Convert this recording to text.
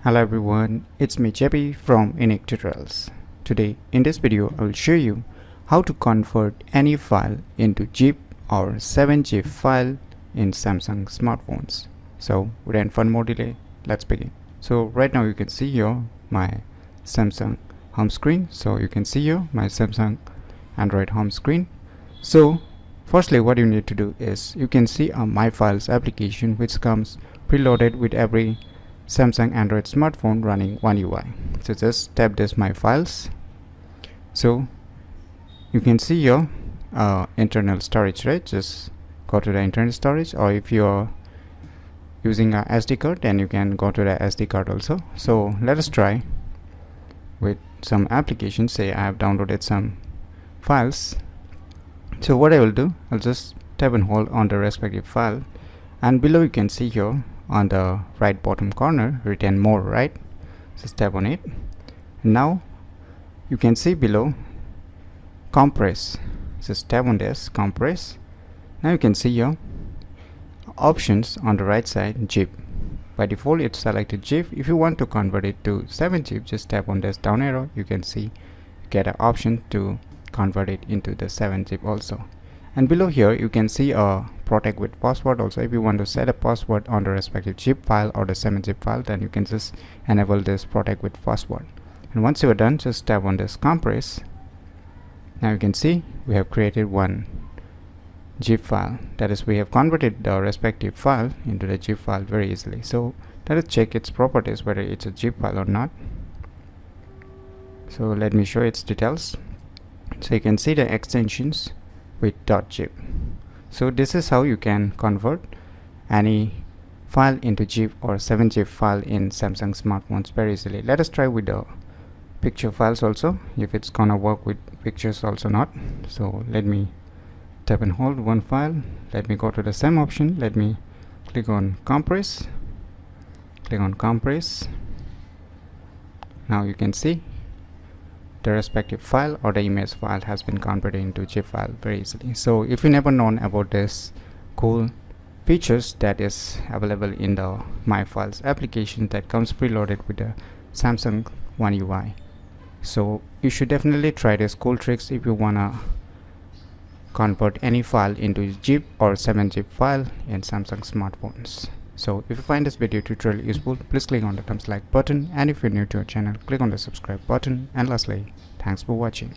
Hello everyone, it's me JP from UniqueTutorials. Today in this video I will show you how to convert any file into zip or 7-zip file in Samsung smartphones. So without further more delay, let's begin. So right now you can see here my Samsung home screen. So you can see here my Samsung Android home screen. So firstly what you need to do is you can see a My Files application which comes preloaded with every Samsung Android smartphone running One UI. So just tap this My Files. So you can see your internal storage, right? Just go to the internal storage, or if you're using a SD card then you can go to the SD card also. So let us try with some applications. Say I have downloaded some files. So what I will do, I'll just tap and hold on the respective file, and below you can see here on the right bottom corner written more, right? Just tap on it. Now you can see below compress. Just tap on this compress. Now you can see here options on the right side, zip. By default it's selected zip. If you want to convert it to 7-zip, just tap on this down arrow. You can see get an option to convert it into the 7-zip also. And below here you can see a protect with password also. If you want to set a password on the respective zip file or the 7-zip file, then you can just enable this protect with password. And once you are done, just tap on this compress. Now you can see we have created one zip file. That is, we have converted the respective file into the zip file very easily. So let us check its properties, whether it's a zip file or not. So let me show its details. So you can see the extensions with .zip. So this is how you can convert any file into zip or 7-zip file in Samsung smartphones very easily. Let us try with the picture files also, if it's gonna work with pictures also not. So let me tap and hold one file. Let me go to the same option. Let me click on compress. Click on compress. Now you can see the respective file or the image file has been converted into zip file very easily. So if you never known about this cool features that is available in the My Files application that comes preloaded with the Samsung One UI, so you should definitely try these cool tricks if you wanna convert any file into zip or 7-zip file in Samsung smartphones. So if you find this video tutorial useful, please click on the thumbs like button, and if you're new to our channel, click on the subscribe button, and lastly, thanks for watching.